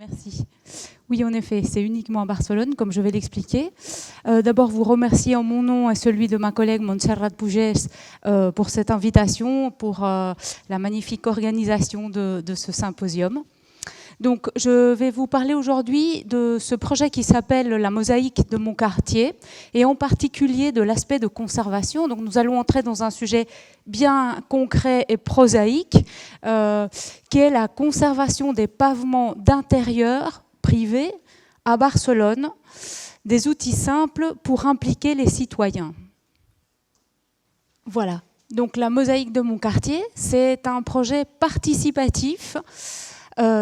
Merci. Oui, en effet, c'est uniquement à Barcelone, comme je vais l'expliquer. D'abord, vous remercier en mon nom et celui de ma collègue Montserrat Pugès pour cette invitation, pour la magnifique organisation de ce symposium. Donc, je vais vous parler aujourd'hui de ce projet qui s'appelle la mosaïque de mon quartier, et en particulier de l'aspect de conservation. Donc, nous allons entrer dans un sujet bien concret et prosaïque, qui est la conservation des pavements d'intérieur privés à Barcelone, des outils simples pour impliquer les citoyens. Voilà. Donc, la mosaïque de mon quartier, c'est un projet participatif,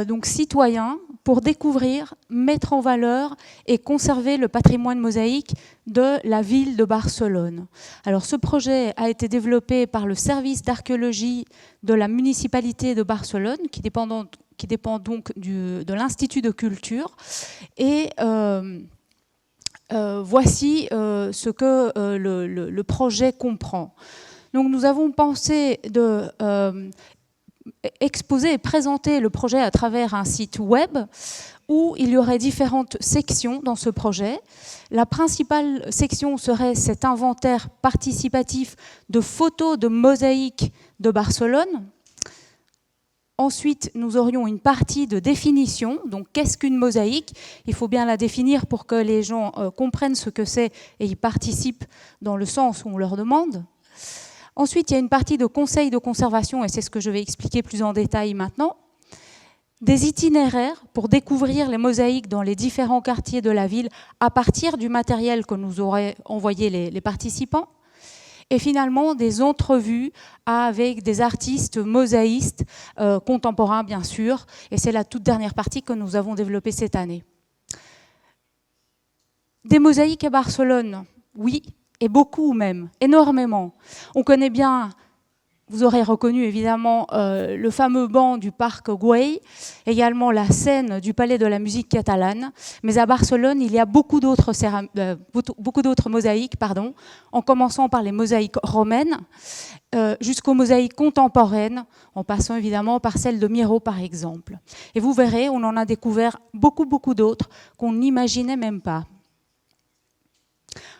donc citoyen, pour découvrir, mettre en valeur et conserver le patrimoine mosaïque de la ville de Barcelone. Alors ce projet a été développé par le service d'archéologie de la municipalité de Barcelone, qui dépend donc de l'Institut de culture. Et voici ce que le projet comprend. Donc nous avons pensé de exposer et présenter le projet à travers un site web où il y aurait différentes sections dans ce projet. La principale section serait cet inventaire participatif de photos de mosaïques de Barcelone. Ensuite, nous aurions une partie de définition. Donc, qu'est-ce qu'une mosaïque? Il faut bien la définir pour que les gens comprennent ce que c'est et y participent dans le sens où on leur demande. Ensuite, il y a une partie de conseil de conservation, et c'est ce que je vais expliquer plus en détail maintenant. Des itinéraires pour découvrir les mosaïques dans les différents quartiers de la ville à partir du matériel que nous auraient envoyé les participants. Et finalement, des entrevues avec des artistes mosaïstes, contemporains bien sûr. Et c'est la toute dernière partie que nous avons développée cette année. Des mosaïques à Barcelone, oui. Et beaucoup même, énormément. On connaît bien, vous aurez reconnu évidemment le fameux banc du parc Güell, également la scène du Palais de la musique catalane. Mais à Barcelone, il y a beaucoup d'autres mosaïques, en commençant par les mosaïques romaines, jusqu'aux mosaïques contemporaines, en passant évidemment par celle de Miro par exemple. Et vous verrez, on en a découvert beaucoup d'autres qu'on n'imaginait même pas.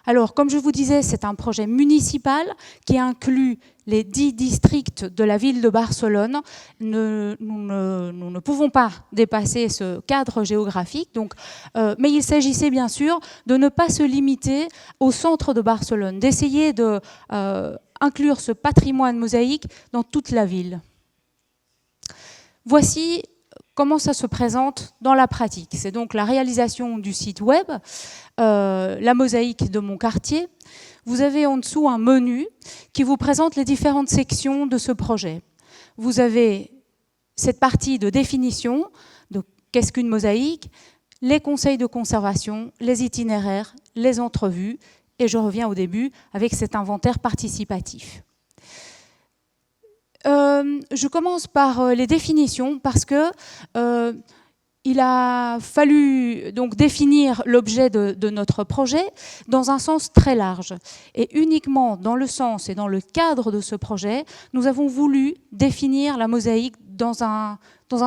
Alors, comme je vous disais, c'est un projet municipal qui inclut les 10 districts de la ville de Barcelone. Nous ne pouvons pas dépasser ce cadre géographique, donc, mais il s'agissait bien sûr de ne pas se limiter au centre de Barcelone, d'essayer d'inclure ce patrimoine mosaïque dans toute la ville. Voici comment ça se présente dans la pratique. C'est donc la réalisation du site web, la mosaïque de mon quartier. Vous avez en dessous un menu qui vous présente les différentes sections de ce projet. Vous avez cette partie de définition, de qu'est-ce qu'une mosaïque, les conseils de conservation, les itinéraires, les entrevues, et je reviens au début avec cet inventaire participatif. Je commence par les définitions parce que il a fallu donc définir l'objet de notre projet dans un sens très large. Et uniquement dans le sens et dans le cadre de ce projet, nous avons voulu définir la mosaïque dans un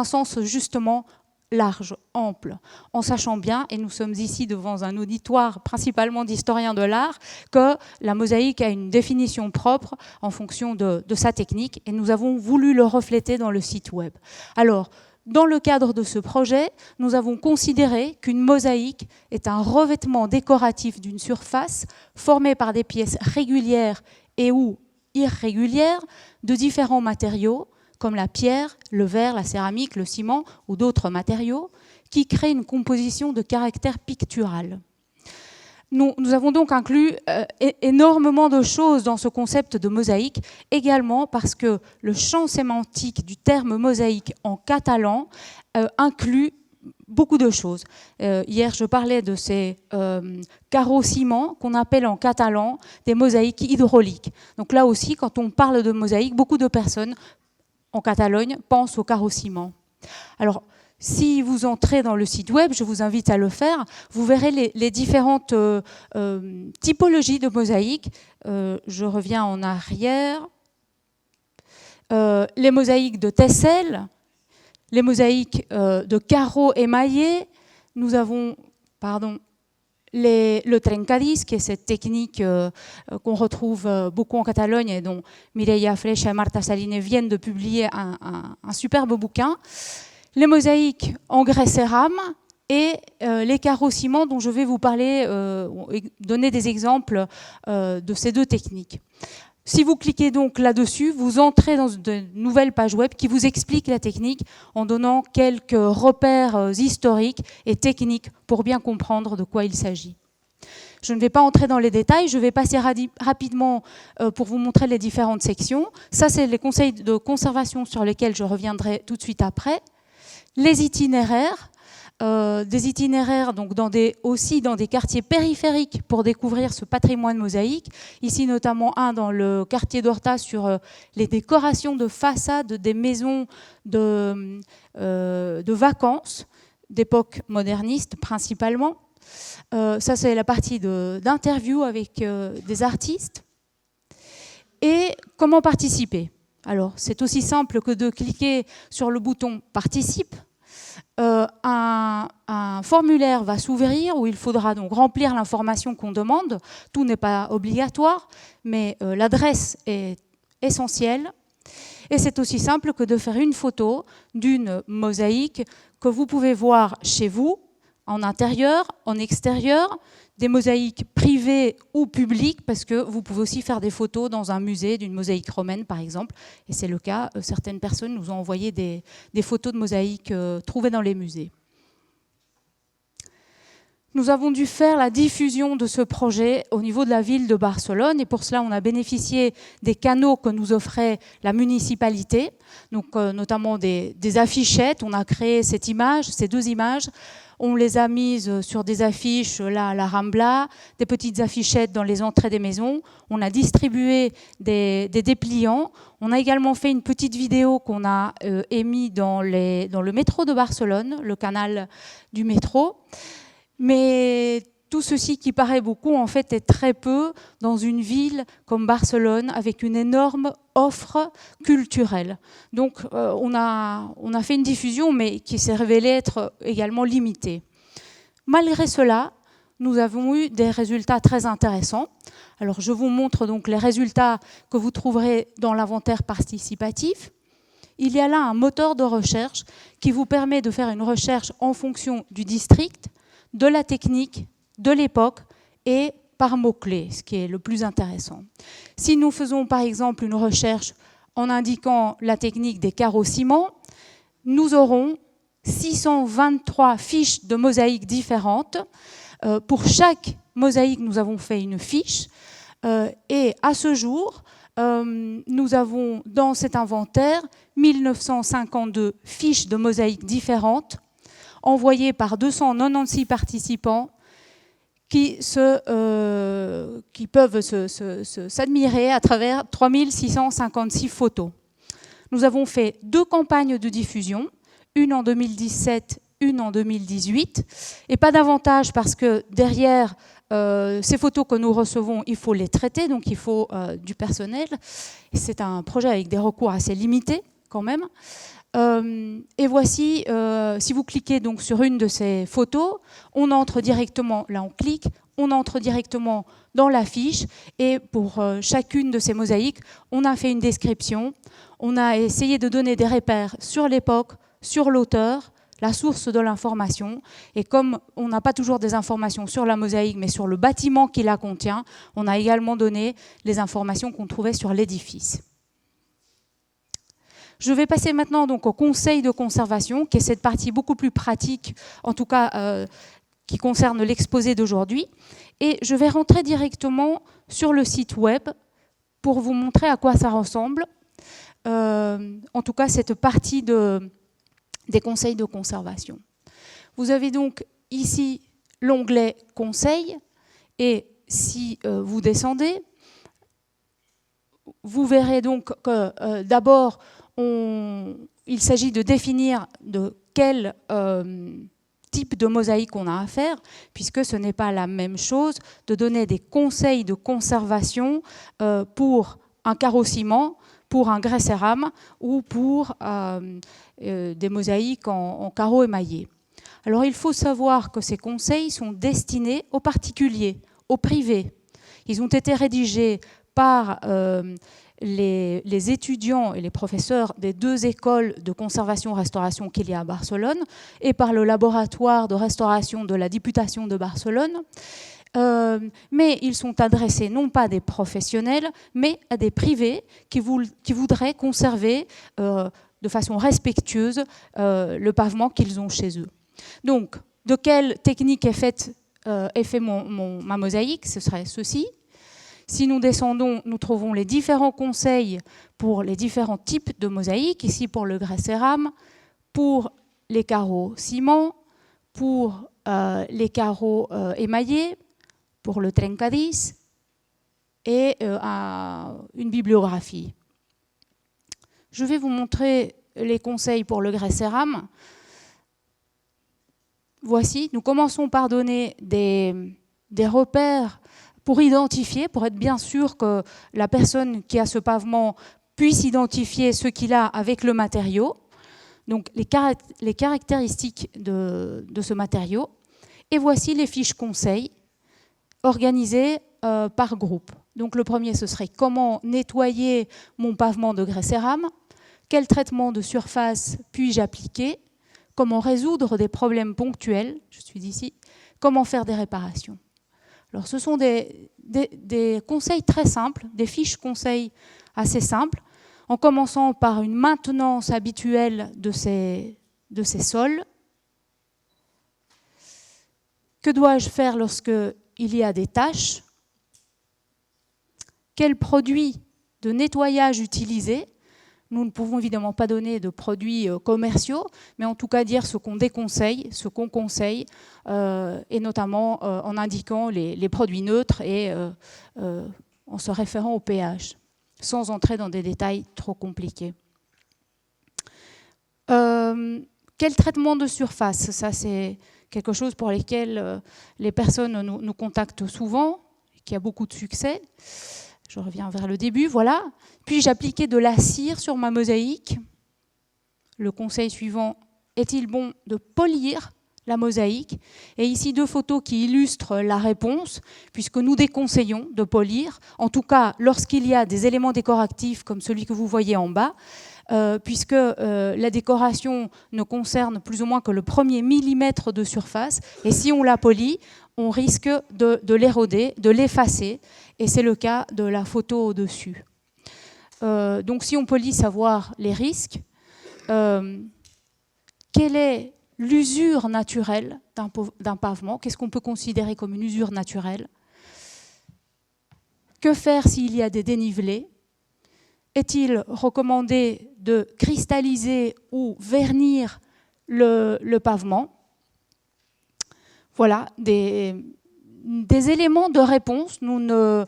sens justement large, ample, en sachant bien, et nous sommes ici devant un auditoire principalement d'historiens de l'art, que la mosaïque a une définition propre en fonction de sa technique, et nous avons voulu le refléter dans le site web. Alors, dans le cadre de ce projet, nous avons considéré qu'une mosaïque est un revêtement décoratif d'une surface formé par des pièces régulières et ou irrégulières de différents matériaux, comme la pierre, le verre, la céramique, le ciment ou d'autres matériaux, qui créent une composition de caractère pictural. Nous avons donc inclus énormément de choses dans ce concept de mosaïque, également parce que le champ sémantique du terme mosaïque en catalan inclut beaucoup de choses. Hier, je parlais de ces carreaux-ciments qu'on appelle en catalan des mosaïques hydrauliques. Donc là aussi, quand on parle de mosaïque, beaucoup de personnes en Catalogne pensent au carreau-ciment. Alors, si vous entrez dans le site web, je vous invite à le faire, vous verrez les différentes typologies de mosaïques. Je reviens en arrière. Les mosaïques de tesselle, les mosaïques de carreaux émaillés. Nous avons, le trencadís, qui est cette technique qu'on retrouve beaucoup en Catalogne et dont Mireia Flecha et Marta Saline viennent de publier un superbe bouquin. Les mosaïques en grès cérame et les carreaux ciment dont je vais vous parler, donner des exemples de ces deux techniques. Si vous cliquez donc là-dessus, vous entrez dans une nouvelle page web qui vous explique la technique en donnant quelques repères historiques et techniques pour bien comprendre de quoi il s'agit. Je ne vais pas entrer dans les détails, je vais passer rapidement pour vous montrer les différentes sections. Ça, c'est les conseils de conservation sur lesquels je reviendrai tout de suite après. Les itinéraires. Des itinéraires donc aussi dans des quartiers périphériques pour découvrir ce patrimoine mosaïque. Ici notamment un dans le quartier d'Horta sur les décorations de façade des maisons de vacances d'époque moderniste principalement. Ça c'est la partie d'interview avec des artistes. Et comment participer? Alors c'est aussi simple que de cliquer sur le bouton « Participe ». Un formulaire va s'ouvrir où il faudra donc remplir l'information qu'on demande. Tout n'est pas obligatoire, mais l'adresse est essentielle. Et c'est aussi simple que de faire une photo d'une mosaïque que vous pouvez voir chez vous, en intérieur, en extérieur, des mosaïques privées ou publiques, parce que vous pouvez aussi faire des photos dans un musée d'une mosaïque romaine, par exemple. Et c'est le cas, certaines personnes nous ont envoyé des photos de mosaïques trouvées dans les musées. Nous avons dû faire la diffusion de ce projet au niveau de la ville de Barcelone, et pour cela, on a bénéficié des canaux que nous offrait la municipalité, donc notamment des affichettes. On a créé cette image, ces deux images. On les a mises sur des affiches là à la Rambla, des petites affichettes dans les entrées des maisons. On a distribué des dépliants. On a également fait une petite vidéo qu'on a émise dans le métro de Barcelone, le canal du métro. Mais tout ceci qui paraît beaucoup, en fait, est très peu dans une ville comme Barcelone, avec une énorme offre culturelle. Donc, on a fait une diffusion, mais qui s'est révélée être également limitée. Malgré cela, nous avons eu des résultats très intéressants. Alors, je vous montre donc les résultats que vous trouverez dans l'inventaire participatif. Il y a là un moteur de recherche qui vous permet de faire une recherche en fonction du district, de la technique, de l'époque et par mots-clés, ce qui est le plus intéressant. Si nous faisons par exemple une recherche en indiquant la technique des carreaux ciment, nous aurons 623 fiches de mosaïques différentes. Pour chaque mosaïque, nous avons fait une fiche. Et à ce jour, nous avons dans cet inventaire 1952 fiches de mosaïques différentes envoyées par 296 participants qui peuvent s'admirer à travers 3656 photos. Nous avons fait 2 campagnes de diffusion, une en 2017, une en 2018, et pas davantage parce que derrière ces photos que nous recevons, il faut les traiter, donc il faut du personnel. C'est un projet avec des recours assez limités quand même. Et voici, si vous cliquez donc sur une de ces photos, on entre directement, là on clique, on entre directement dans la fiche et pour chacune de ces mosaïques, on a fait une description, on a essayé de donner des repères sur l'époque, sur l'auteur, la source de l'information. Et comme on n'a pas toujours des informations sur la mosaïque, mais sur le bâtiment qui la contient, on a également donné les informations qu'on trouvait sur l'édifice. Je vais passer maintenant donc au conseil de conservation, qui est cette partie beaucoup plus pratique, en tout cas qui concerne l'exposé d'aujourd'hui. Et je vais rentrer directement sur le site web pour vous montrer à quoi ça ressemble. En tout cas, cette partie des conseils de conservation. Vous avez donc ici l'onglet Conseils, et si vous descendez, vous verrez donc que d'abord, il s'agit de définir de quel type de mosaïque on a à faire, puisque ce n'est pas la même chose de donner des conseils de conservation pour un carreau-ciment pour un grès cérame ou pour des mosaïques en carreaux émaillés. Alors il faut savoir que ces conseils sont destinés aux particuliers, aux privés. Ils ont été rédigés par les étudiants et les professeurs des 2 écoles de conservation-restauration qu'il y a à Barcelone et par le laboratoire de restauration de la Diputación de Barcelone. Mais ils sont adressés non pas à des professionnels, mais à des privés qui voudraient conserver de façon respectueuse le pavement qu'ils ont chez eux. Donc, de quelle technique est fait ma mosaïque? Ce serait ceci. Si nous descendons, nous trouvons les différents conseils pour les différents types de mosaïques. Ici pour le grès cérame, pour les carreaux ciment, pour les carreaux émaillés, pour le trencadís et une bibliographie. Je vais vous montrer les conseils pour le grès cérame. Voici, nous commençons par donner des repères pour identifier, pour être bien sûr que la personne qui a ce pavement puisse identifier ce qu'il a avec le matériau. Donc les caractéristiques de ce matériau. Et voici les fiches conseils organisées par groupe. Donc le premier, ce serait comment nettoyer mon pavement de grès cérame, quel traitement de surface puis-je appliquer, comment résoudre des problèmes ponctuels, je suis ici, comment faire des réparations. Alors ce sont des conseils très simples, des fiches conseils assez simples, en commençant par une maintenance habituelle de ces sols. Que dois-je faire lorsqu'il y a des taches? Quels produits de nettoyage utiliser? Nous ne pouvons évidemment pas donner de produits commerciaux, mais en tout cas dire ce qu'on déconseille, ce qu'on conseille, et notamment en indiquant les produits neutres et en se référant au pH, sans entrer dans des détails trop compliqués. Quel traitement de surface? Ça, c'est quelque chose pour lequel les personnes nous contactent souvent, qui a beaucoup de succès. Je reviens vers le début, voilà. Puis-je appliquer de la cire sur ma mosaïque? Le conseil suivant, est-il bon de polir la mosaïque? Et ici, 2 photos qui illustrent la réponse, puisque nous déconseillons de polir, en tout cas lorsqu'il y a des éléments décoratifs comme celui que vous voyez en bas, puisque la décoration ne concerne plus ou moins que le premier millimètre de surface, et si on la polit, on risque de l'éroder, de l'effacer, et c'est le cas de la photo au-dessus. Donc si on polit, savoir les risques. Quelle est l'usure naturelle d'un pavement? Qu'est-ce qu'on peut considérer comme une usure naturelle? Que faire s'il y a des dénivelés? Est-il recommandé de cristalliser ou vernir le pavement? Voilà, des éléments de réponse. Nous ne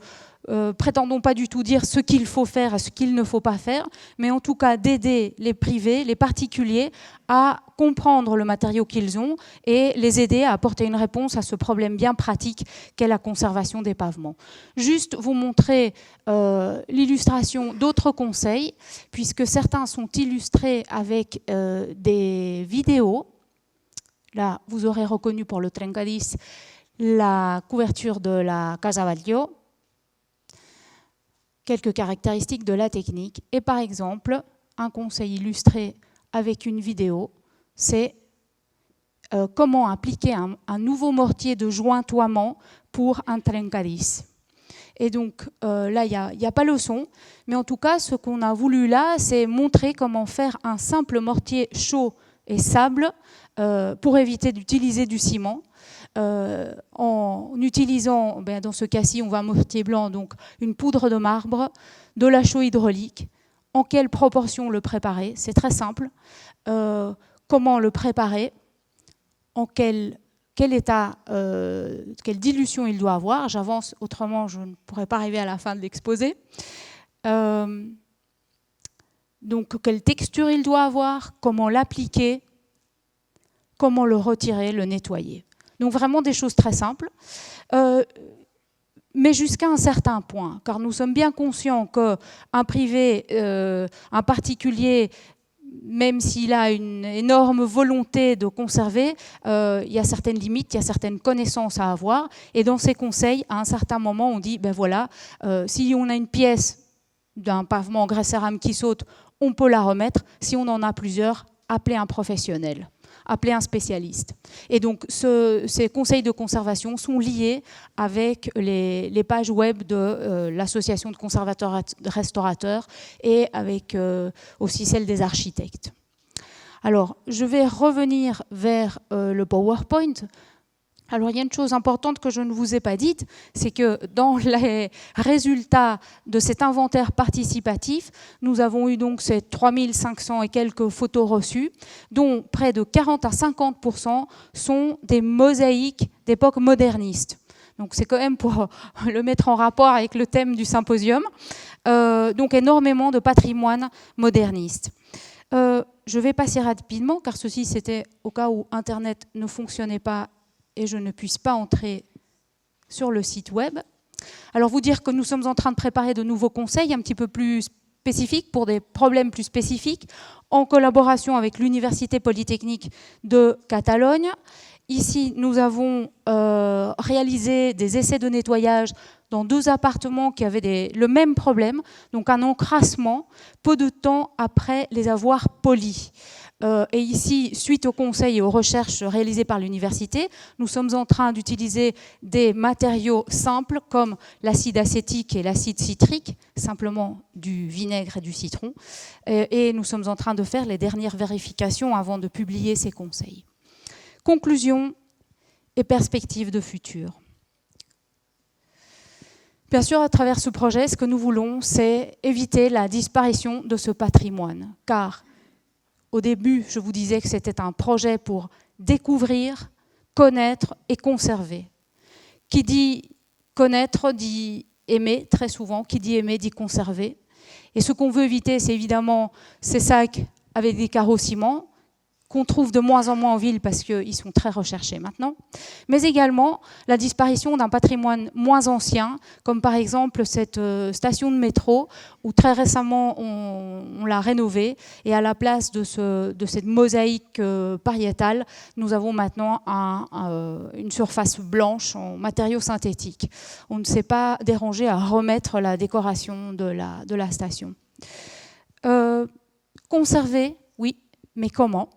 prétendons pas du tout dire ce qu'il faut faire et ce qu'il ne faut pas faire, mais en tout cas d'aider les privés, les particuliers à comprendre le matériau qu'ils ont et les aider à apporter une réponse à ce problème bien pratique qu'est la conservation des pavements. Juste vous montrer l'illustration d'autres conseils, puisque certains sont illustrés avec des vidéos. Là, vous aurez reconnu pour le trencadís la couverture de la Casa Batlló, quelques caractéristiques de la technique. Et par exemple, un conseil illustré avec une vidéo, c'est comment appliquer un nouveau mortier de jointoiement pour un trencadís. Et donc là, il n'y a pas le son, mais en tout cas, ce qu'on a voulu là, c'est montrer comment faire un simple mortier chaud et sable pour éviter d'utiliser du ciment. En utilisant, dans ce cas-ci, on va un mortier blanc, donc une poudre de marbre, de la chaux hydraulique. En quelle proportion le préparer? C'est très simple. Comment le préparer? En quel état, quelle dilution il doit avoir? J'avance, autrement je ne pourrais pas arriver à la fin de l'exposé. Donc, quelle texture il doit avoir? Comment l'appliquer? Comment le retirer, le nettoyer? Donc vraiment des choses très simples. mais jusqu'à un certain point, car nous sommes bien conscients qu'un privé, un particulier, même s'il a une énorme volonté de conserver, il y a certaines limites, il y a certaines connaissances à avoir. Et dans ces conseils, à un certain moment, on dit, ben voilà, si on a une pièce d'un pavement en grès cérame qui saute, on peut la remettre. Si on en a plusieurs, appelez un professionnel, appelez un spécialiste. Et donc, ces conseils de conservation sont liés avec les pages web de l'association de conservateurs-restaurateurs et avec aussi celle des architectes. Alors, je vais revenir vers le PowerPoint. Alors, il y a une chose importante que je ne vous ai pas dite, c'est que dans les résultats de cet inventaire participatif, nous avons eu donc ces 3500 et quelques photos reçues, dont près de 40 à 50% sont des mosaïques d'époque moderniste. Donc c'est quand même pour le mettre en rapport avec le thème du symposium. Donc énormément de patrimoine moderniste. Je vais passer rapidement, car ceci c'était au cas où Internet ne fonctionnait pas et je ne puisse pas entrer sur le site web. Alors vous dire que nous sommes en train de préparer de nouveaux conseils un petit peu plus spécifiques pour des problèmes plus spécifiques en collaboration avec l'Université Polytechnique de Catalogne. Ici, nous avons réalisé des essais de nettoyage dans 2 appartements qui avaient le même problème, donc un encrassement, peu de temps après les avoir polis. Et ici, suite aux conseils et aux recherches réalisées par l'université, nous sommes en train d'utiliser des matériaux simples comme l'acide acétique et l'acide citrique, simplement du vinaigre et du citron. Et nous sommes en train de faire les dernières vérifications avant de publier ces conseils. Conclusion et perspectives de futur. Bien sûr, à travers ce projet, ce que nous voulons, c'est éviter la disparition de ce patrimoine, car au début, je vous disais que c'était un projet pour découvrir, connaître et conserver. Qui dit connaître dit aimer, très souvent. Qui dit aimer dit conserver. Et ce qu'on veut éviter, c'est évidemment ces sacs avec des carreaux ciment, qu'on trouve de moins en moins en ville parce qu'ils sont très recherchés maintenant, mais également la disparition d'un patrimoine moins ancien, comme par exemple cette station de métro, où très récemment on l'a rénovée, et à la place de cette mosaïque pariétale, nous avons maintenant une surface blanche en matériaux synthétiques. On ne s'est pas dérangé à remettre la décoration de la station. Conserver, oui, mais comment ?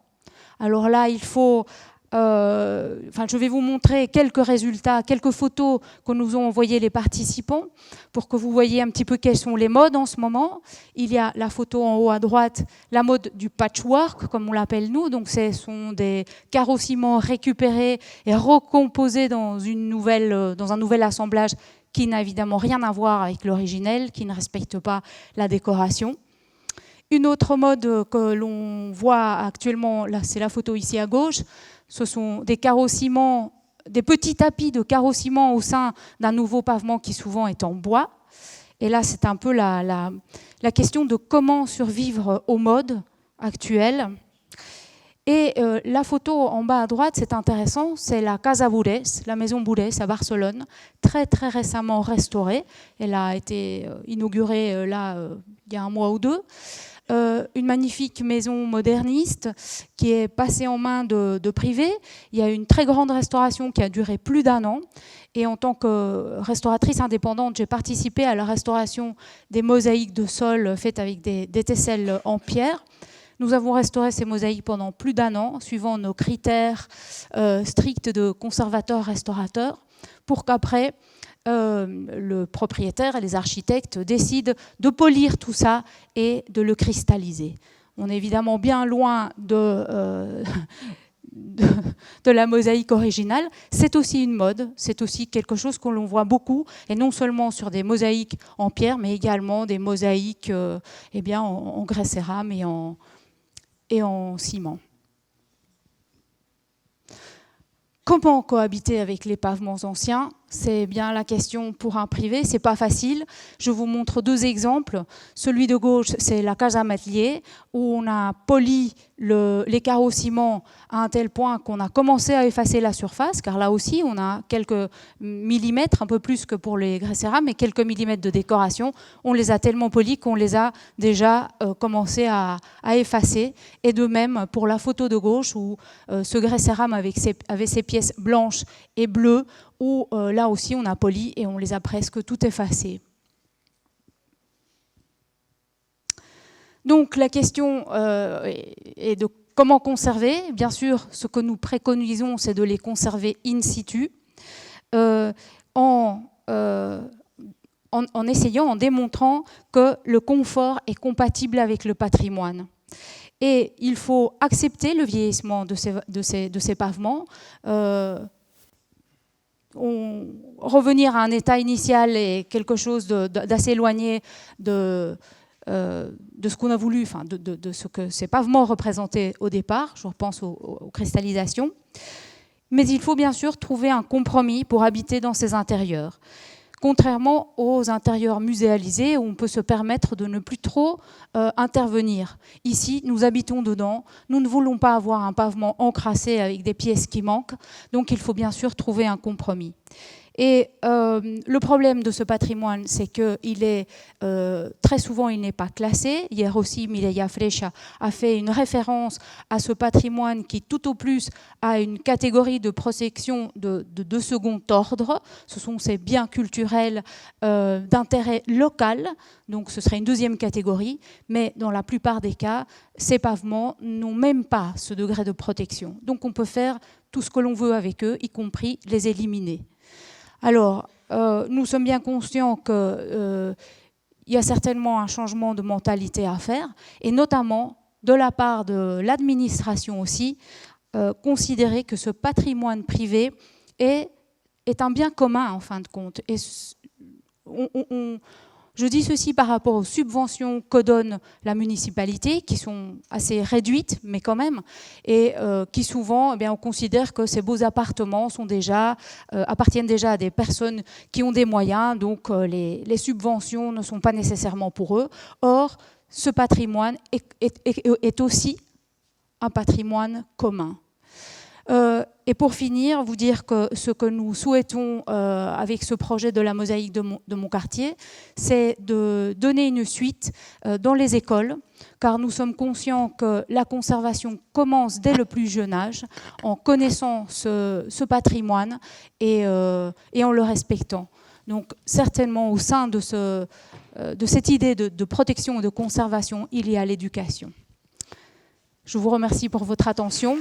Alors là, il faut... je vais vous montrer quelques résultats, quelques photos que nous ont envoyées les participants pour que vous voyez un petit peu quelles sont les modes en ce moment. Il y a la photo en haut à droite, la mode du patchwork, comme on l'appelle nous. Donc, ce sont des carreaux ciment récupérés et recomposés dans un nouvel assemblage qui n'a évidemment rien à voir avec l'originel, qui ne respecte pas la décoration. Une autre mode que l'on voit actuellement, là c'est la photo ici à gauche, ce sont des carreaux ciment, des petits tapis de carreaux ciment au sein d'un nouveau pavement qui souvent est en bois. Et là c'est un peu la question de comment survivre aux modes actuelles. Et la photo en bas à droite, c'est intéressant, c'est la Casa Bourès, la maison Bourès à Barcelone, très très récemment restaurée. Elle a été inaugurée il y a un mois ou 2. Une magnifique maison moderniste qui est passée en main de privés. Il y a eu une très grande restauration qui a duré plus d'1 an. Et en tant que restauratrice indépendante, j'ai participé à la restauration des mosaïques de sol faites avec des tesselles en pierre. Nous avons restauré ces mosaïques pendant plus d'1 an, suivant nos critères stricts de conservateurs-restaurateurs, pour qu'après, le propriétaire et les architectes décident de polir tout ça et de le cristalliser. On est évidemment bien loin de la mosaïque originale. C'est aussi une mode, c'est aussi quelque chose que l'on voit beaucoup, et non seulement sur des mosaïques en pierre, mais également des mosaïques en grès cérame et en ciment. Comment cohabiter avec les pavements anciens ? c'est bien la question pour un privé, c'est pas facile. Je vous montre 2 exemples. Celui de gauche, c'est la Casa Metlier, où on a poli les carreaux ciment à un tel point qu'on a commencé à effacer la surface, car là aussi, on a quelques millimètres, un peu plus que pour les grès cérame, mais quelques millimètres de décoration. On les a tellement polis qu'on les a déjà commencé à effacer. Et de même, pour la photo de gauche, où ce grès cérame avait ses pièces blanches et bleues, où là aussi on a poli et on les a presque toutes effacées. Donc la question est de comment conserver. Bien sûr, ce que nous préconisons, c'est de les conserver in situ, en essayant, en démontrant que le confort est compatible avec le patrimoine. Et il faut accepter le vieillissement de ces pavements. Revenir à un état initial est quelque chose d'assez éloigné de ce qu'on a voulu, enfin de ce que ces pavements représentaient au départ. Je repense aux cristallisations. Mais il faut bien sûr trouver un compromis pour habiter dans ces intérieurs. Contrairement aux intérieurs muséalisés où on peut se permettre de ne plus trop intervenir. Ici, nous habitons dedans, nous ne voulons pas avoir un pavement encrassé avec des pièces qui manquent, donc il faut bien sûr trouver un compromis. Et le problème de ce patrimoine, c'est qu'il est très souvent, il n'est pas classé. Hier aussi, Mireia Freixa a fait une référence à ce patrimoine qui, tout au plus, a une catégorie de protection de second ordre. Ce sont ces biens culturels d'intérêt local. Donc, ce serait une deuxième catégorie. Mais dans la plupart des cas, ces pavements n'ont même pas ce degré de protection. Donc, on peut faire tout ce que l'on veut avec eux, y compris les éliminer. Alors, nous sommes bien conscients qu'il y a certainement un changement de mentalité à faire, et notamment de la part de l'administration aussi, considérer que ce patrimoine privé est un bien commun en fin de compte. Et je dis ceci par rapport aux subventions que donne la municipalité, qui sont assez réduites, mais quand même, et qui souvent, eh bien, on considère que ces beaux appartements sont appartiennent déjà à des personnes qui ont des moyens, donc les subventions ne sont pas nécessairement pour eux. Or, ce patrimoine est aussi un patrimoine commun. Et pour finir, vous dire que ce que nous souhaitons avec ce projet de la mosaïque de mon quartier, c'est de donner une suite dans les écoles, car nous sommes conscients que la conservation commence dès le plus jeune âge, en connaissant ce patrimoine et en le respectant. Donc certainement au sein de cette idée de protection et de conservation, il y a l'éducation. Je vous remercie pour votre attention.